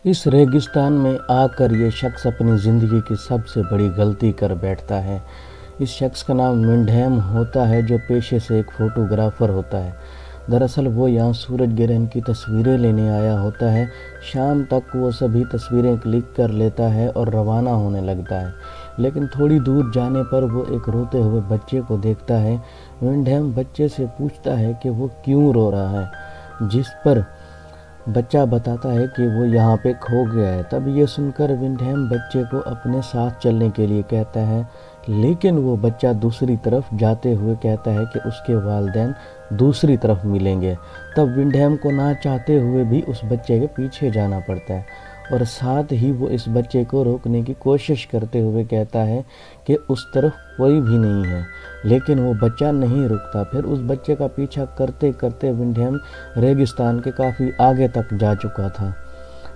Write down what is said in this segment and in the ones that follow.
इस रेगिस्तान में आकर ये शख्स अपनी ज़िंदगी की सबसे बड़ी गलती कर बैठता है। इस शख्स का नाम विंडहैम होता है, जो पेशे से एक फ़ोटोग्राफ़र होता है। दरअसल वो यहाँ सूरज ग्रहण की तस्वीरें लेने आया होता है। शाम तक वो सभी तस्वीरें क्लिक कर लेता है और रवाना होने लगता है। लेकिन थोड़ी दूर जाने पर वो एक रोते हुए बच्चे को देखता है। विंडहैम बच्चे से पूछता है कि वो क्यों रो रहा है, जिस पर बच्चा बताता है कि वो यहाँ पे खो गया है। तब ये सुनकर विंडहैम बच्चे को अपने साथ चलने के लिए कहता है, लेकिन वो बच्चा दूसरी तरफ जाते हुए कहता है कि उसके वालिदैन दूसरी तरफ मिलेंगे। तब विंडहैम को ना चाहते हुए भी उस बच्चे के पीछे जाना पड़ता है और साथ ही वो इस बच्चे को रोकने की कोशिश करते हुए कहता है कि उस तरफ कोई भी नहीं है, लेकिन वो बच्चा नहीं रुकता। फिर उस बच्चे का पीछा करते करते विंडहैम रेगिस्तान के काफ़ी आगे तक जा चुका था।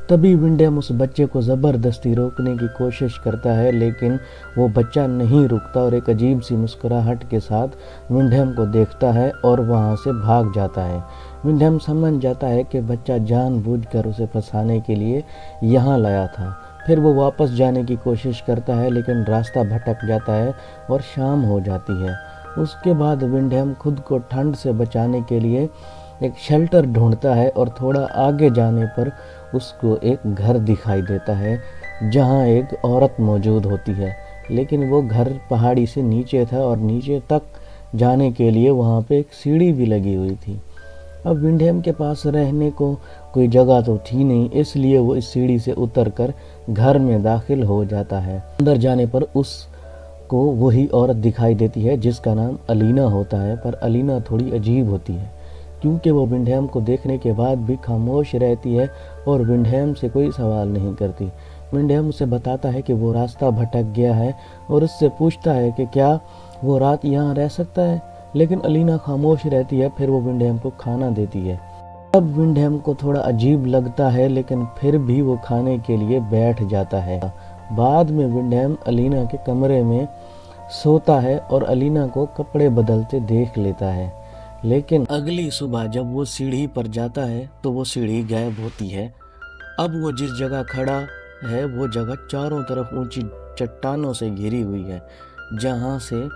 तभी विंडहैम उस बच्चे को ज़बरदस्ती रोकने की कोशिश करता है, लेकिन वो बच्चा नहीं रुकता और एक अजीब सी मुस्कुराहट के साथ विंडहैम को देखता है और वहाँ से भाग जाता है। विंडहैम समझ जाता है कि बच्चा जानबूझकर उसे फंसाने के लिए यहाँ लाया था। फिर वो वापस जाने की कोशिश करता है, लेकिन रास्ता भटक जाता है और शाम हो जाती है। उसके बाद विंडहैम खुद को ठंड से बचाने के लिए एक शेल्टर ढूंढता है और थोड़ा आगे जाने पर उसको एक घर दिखाई देता है, जहाँ एक औरत मौजूद होती है। लेकिन वो घर पहाड़ी से नीचे था और नीचे तक जाने के लिए वहाँ पे एक सीढ़ी भी लगी हुई थी। अब विंडहैम के पास रहने को कोई जगह तो थी नहीं, इसलिए वो इस सीढ़ी से उतरकर घर में दाखिल हो जाता है। अंदर जाने पर उसको वही औरत दिखाई देती है जिसका नाम अलीना होता है, पर अलीना थोड़ी अजीब होती है क्योंकि वो विंडहैम को देखने के बाद भी खामोश रहती है और विंडहैम से कोई सवाल नहीं करती। विंडहैम उसे बताता है कि वो रास्ता भटक गया है और उससे पूछता है कि क्या वो रात यहाँ रह सकता है, लेकिन अलीना खामोश रहती है। फिर वो विंडहैम को खाना देती है। अब विंडहैम को थोड़ा अजीब लगता है, लेकिन फिर भी वो खाने के लिए बैठ जाता है। बाद में विंडहैम अलीना के कमरे में सोता है और अलीना को कपड़े बदलते देख लेता है। लेकिन अगली सुबह जब वो सीढ़ी पर जाता है तो वो सीढ़ी गायब होती है। अब वो जिस जगह खड़ा है वो जगह चारों तरफ ऊंची चट्टानों से घिरी हुई है, जहाँ से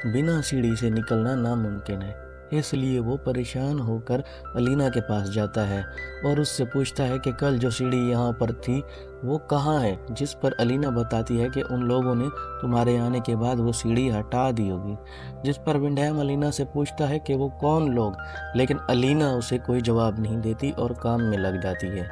बिना सीढ़ी से निकलना नामुमकिन है। इसलिए वो परेशान होकर अलीना के पास जाता है और उससे पूछता है कि कल जो सीढ़ी यहाँ पर थी वो कहाँ है, जिस पर अलीना बताती है कि उन लोगों ने तुम्हारे आने के बाद वो सीढ़ी हटा दी होगी। जिस पर विंडहैम अलीना से पूछता है कि वो कौन लोग, लेकिन अलीना उसे कोई जवाब नहीं देती और काम में लग जाती है।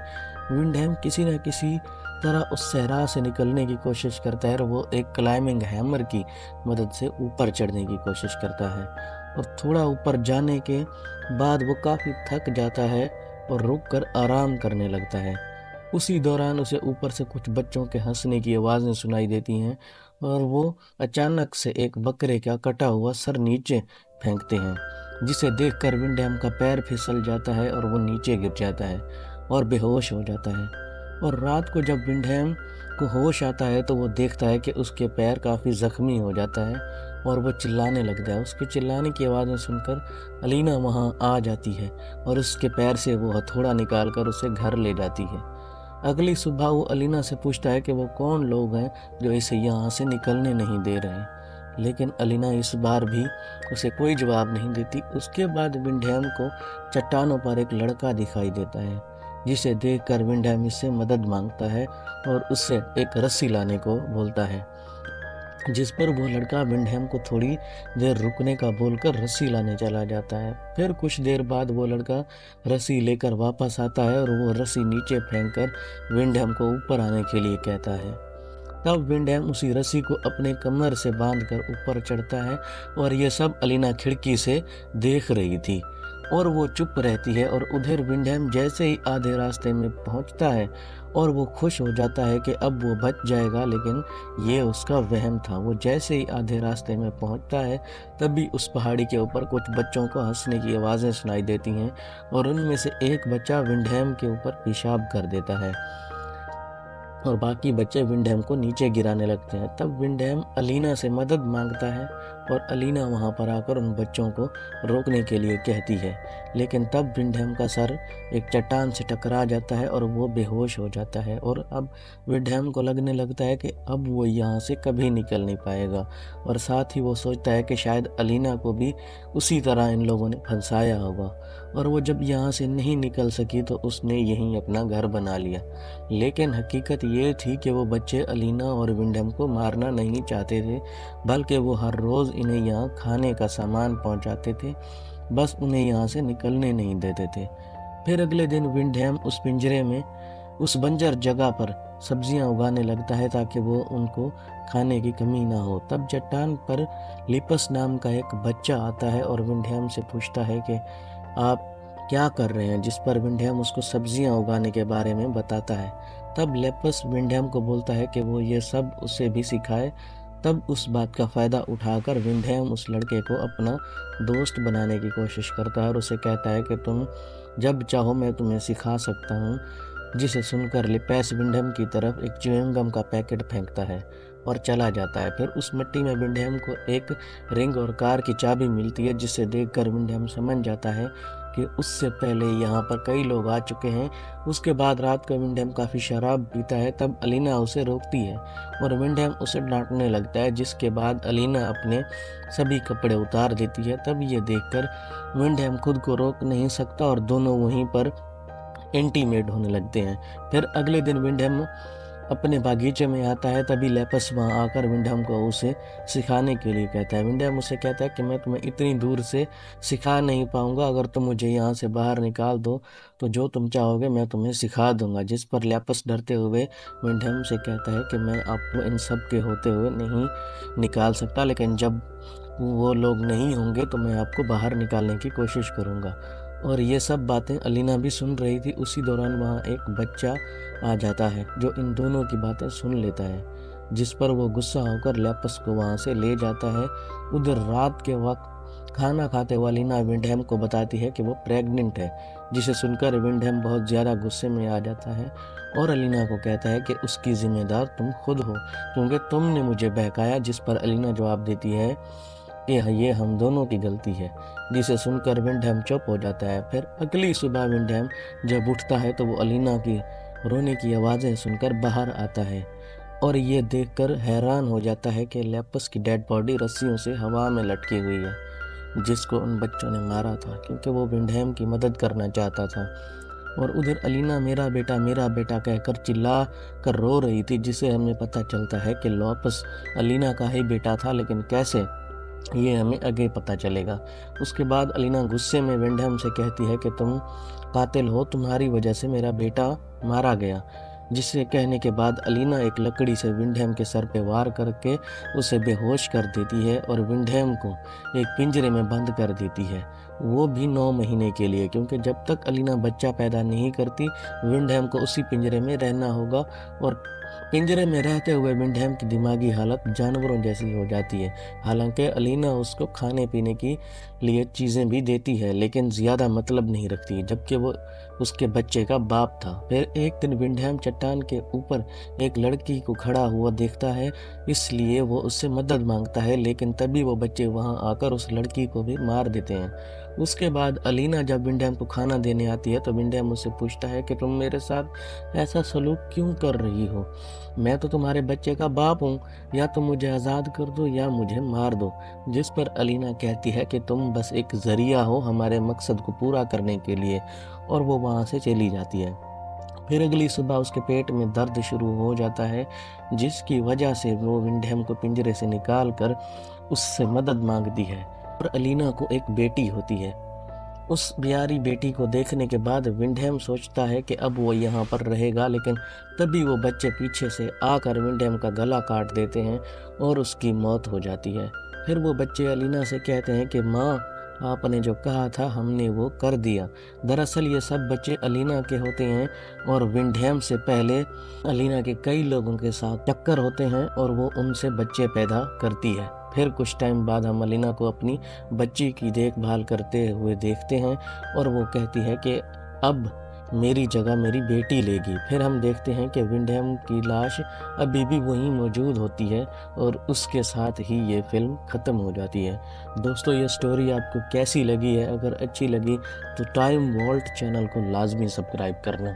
विंडहैम किसी न किसी तरह उस सहरा से निकलने की कोशिश करता है और वो एक क्लाइंबिंग हैमर की मदद से ऊपर चढ़ने की कोशिश करता है और थोड़ा ऊपर जाने के बाद वो काफ़ी थक जाता है और रुककर आराम करने लगता है। उसी दौरान उसे ऊपर से कुछ बच्चों के हंसने की आवाज़ें सुनाई देती हैं और वो अचानक से एक बकरे का कटा हुआ सर नीचे फेंकते हैं, जिसे देखकर विंडहैम का पैर फिसल जाता है और वो नीचे गिर जाता है और बेहोश हो जाता है। और रात को जब विंडहैम को होश आता है तो वो देखता है कि उसके पैर काफ़ी ज़ख्मी हो जाता है और वो चिल्लाने लगता है। उसके चिल्लाने की आवाज़ें सुनकर अलीना वहाँ आ जाती है और उसके पैर से वो हथौड़ा निकाल कर उसे घर ले जाती है। अगली सुबह वो अलीना से पूछता है कि वो कौन लोग हैं जो इसे यहाँ से निकलने नहीं दे रहे हैं, लेकिन अलीना इस बार भी उसे कोई जवाब नहीं देती। उसके बाद विंडहैम को चट्टानों पर एक लड़का दिखाई देता है, जिसे देखकर विंडहैम इससे मदद मांगता है और उससे एक रस्सी लाने को बोलता है, जिस पर वो लड़का विंडहैम को थोड़ी देर रुकने का बोलकर रस्सी लाने चला जाता है। फिर कुछ देर बाद वो लड़का रस्सी लेकर वापस आता है और वो रस्सी नीचे फेंककर विंडहैम को ऊपर आने के लिए कहता है। तब विंडहैम उसी रस्सी को अपने कमर से बांधकर ऊपर चढ़ता है और ये सब अलीना खिड़की से देख रही थी और वो चुप रहती है। और उधर विंडहैम जैसे ही आधे रास्ते में पहुंचता है और वो खुश हो जाता है कि अब वो बच जाएगा, लेकिन ये उसका वहम था। वो जैसे ही आधे रास्ते में पहुंचता है तभी उस पहाड़ी के ऊपर कुछ बच्चों को हंसने की आवाज़ें सुनाई देती हैं और उनमें से एक बच्चा विंडहैम के ऊपर पेशाब कर देता है और बाकी बच्चे विंडहैम को नीचे गिराने लगते हैं। तब विंडहैम अलीना से मदद मांगता है और अलीना वहाँ पर आकर उन बच्चों को रोकने के लिए कहती है, लेकिन तब विंडहैम का सर एक चट्टान से टकरा जाता है और वो बेहोश हो जाता है। और अब विंडहैम को लगने लगता है कि अब वो यहाँ से कभी निकल नहीं पाएगा, और साथ ही वो सोचता है कि शायद अलीना को भी उसी तरह इन लोगों ने फंसाया होगा, और वो जब यहाँ से नहीं निकल सकी तो उसने यहीं अपना घर बना लिया। लेकिन हकीकत ये थी कि वो बच्चे अलीना और विंडहैम को मारना नहीं चाहते थे, बल्कि वो हर रोज़ इन्हें यहाँ खाने का सामान पहुँचाते थे, बस उन्हें यहाँ से निकलने नहीं देते थे। फिर अगले दिन विंडहैम उस पिंजरे में उस बंजर जगह पर सब्जियां उगाने लगता है ताकि वो उनको खाने की कमी ना हो। तब चट्टान पर लिपस नाम का एक बच्चा आता है और विंडहैम से पूछता है कि आप क्या कर रहे हैं, जिस पर विंडहैम उसको सब्जियां उगाने के बारे में बताता है। तब लिपस विंडहैम को बोलता है कि वो ये सब उसे भी सिखाए। तब उस बात का फ़ायदा उठाकर विंडहैम उस लड़के को अपना दोस्त बनाने की कोशिश करता है और उसे कहता है कि तुम जब चाहो मैं तुम्हें सिखा सकता हूँ। जिसे सुनकर लिपैस विंडहैम की तरफ एक च्युइंगम का पैकेट फेंकता है और चला जाता है। फिर उस मिट्टी में विंडहैम को एक रिंग और कार की चाबी मिलती है, जिसे देखकर विंडहैम समझ जाता है कि उससे पहले यहाँ पर कई लोग आ चुके हैं। उसके बाद रात को विंडहैम काफ़ी शराब पीता है। तब अलीना उसे रोकती है और विंडहैम उसे डांटने लगता है, जिसके बाद अलीना अपने सभी कपड़े उतार देती है। तब ये देखकर विंडहैम खुद को रोक नहीं सकता और दोनों वहीं पर इंटीमेट होने लगते हैं। फिर अगले दिन विंडहैम अपने बागीचे में आता है। तभी लेपस वहाँ आकर विंडहैम को उसे सिखाने के लिए कहता है। विंडहैम उसे कहता है कि मैं तुम्हें इतनी दूर से सिखा नहीं पाऊंगा, अगर तुम मुझे यहाँ से बाहर निकाल दो तो जो तुम चाहोगे मैं तुम्हें सिखा दूंगा। जिस पर लेपस डरते हुए विंडहैम से कहता है कि मैं आपको इन सब के होते हुए नहीं निकाल सकता, लेकिन जब वो लोग नहीं होंगे तो मैं आपको बाहर निकालने की कोशिश करूँगा। और ये सब बातें अलीना भी सुन रही थी। उसी दौरान वहाँ एक बच्चा आ जाता है जो इन दोनों की बातें सुन लेता है, जिस पर वो गुस्सा होकर लेपस को वहाँ से ले जाता है। उधर रात के वक्त खाना खाते हुए अलीना विंडहैम को बताती है कि वो प्रेग्नेंट है, जिसे सुनकर विंडहैम बहुत ज़्यादा गुस्से में आ जाता है और अलीना को कहता है कि उसकी जिम्मेदार तुम खुद हो, क्योंकि तुमने मुझे बहकाया। जिस पर अलीना जवाब देती है कि ये हम दोनों की गलती है, जिसे सुनकर विंडहैम चुप हो जाता है। फिर अगली सुबह विंडहैम जब उठता है तो वो अलीना की रोने की आवाज़ें सुनकर बाहर आता है और ये देखकर हैरान हो जाता है कि लेपस की डेड बॉडी रस्सियों से हवा में लटकी हुई है, जिसको उन बच्चों ने मारा था क्योंकि वो विंडहैम की मदद करना चाहता था। और उधर अलीना मेरा बेटा कहकर चिल्ला कर रो रही थी, जिसे हमें पता चलता है कि लेपस अलीना का ही बेटा था, लेकिन कैसे ये हमें आगे पता चलेगा। उसके बाद अलीना गुस्से में विंडहैम से कहती है कि तुम कातिल हो, तुम्हारी वजह से मेरा बेटा मारा गया। जिसे कहने के बाद अलीना एक लकड़ी से विंडहैम के सर पे वार करके उसे बेहोश कर देती है और विंडहैम को एक पिंजरे में बंद कर देती है, वो भी 9 महीने के लिए, क्योंकि जब तक अलीना बच्चा पैदा नहीं करती विंडहैम को उसी पिंजरे में रहना होगा। और पिंजरे में रहते हुए विंडहैम की दिमागी हालत जानवरों जैसी हो जाती है। हालांकि अलीना उसको खाने पीने की लिए चीज़ें भी देती है, लेकिन ज़्यादा मतलब नहीं रखती, जबकि वो उसके बच्चे का बाप था। फिर एक दिन विंडहैम चट्टान के ऊपर एक लड़की को खड़ा हुआ देखता है, इसलिए वो उससे मदद मांगता है, लेकिन तभी वो बच्चे वहाँ आकर उस लड़की को भी मार देते हैं। उसके बाद अलीना जब विंडहैम को खाना देने आती है तो विंडहैम उससे पूछता है कि तुम मेरे साथ ऐसा सलूक क्यों कर रही हो, मैं तो तुम्हारे बच्चे का बाप हूँ, या तुम मुझे आज़ाद कर दो या मुझे मार दो। जिस पर अलीना कहती है कि तुम बस एक ज़रिया हो हमारे मकसद को पूरा करने के लिए, और वो वहाँ से चली जाती है। फिर अगली सुबह उसके पेट में दर्द शुरू हो जाता है, जिसकी वजह से वो विंडहैम को पिंजरे से निकाल कर उससे मदद मांगती है। और अलीना को एक बेटी होती है। उस प्यारी बेटी को देखने के बाद विंडहैम सोचता है कि अब वो यहाँ पर रहेगा, लेकिन तभी वो बच्चे पीछे से आकर विंडहैम का गला काट देते हैं और उसकी मौत हो जाती है। फिर वो बच्चे अलीना से कहते हैं कि माँ, आपने जो कहा था हमने वो कर दिया। दरअसल ये सब बच्चे अलीना के होते हैं और विंडहैम से पहले अलीना के कई लोगों के साथ टक्कर होते हैं और वो उनसे बच्चे पैदा करती है। फिर कुछ टाइम बाद हम अलीना को अपनी बच्ची की देखभाल करते हुए देखते हैं और वो कहती है कि अब मेरी जगह मेरी बेटी लेगी। फिर हम देखते हैं कि विंडहैम की लाश अभी भी वहीं मौजूद होती है और उसके साथ ही ये फ़िल्म ख़त्म हो जाती है। दोस्तों, ये स्टोरी आपको कैसी लगी है? अगर अच्छी लगी तो टाइम वॉल्ट चैनल को लाज़मी सब्सक्राइब करना।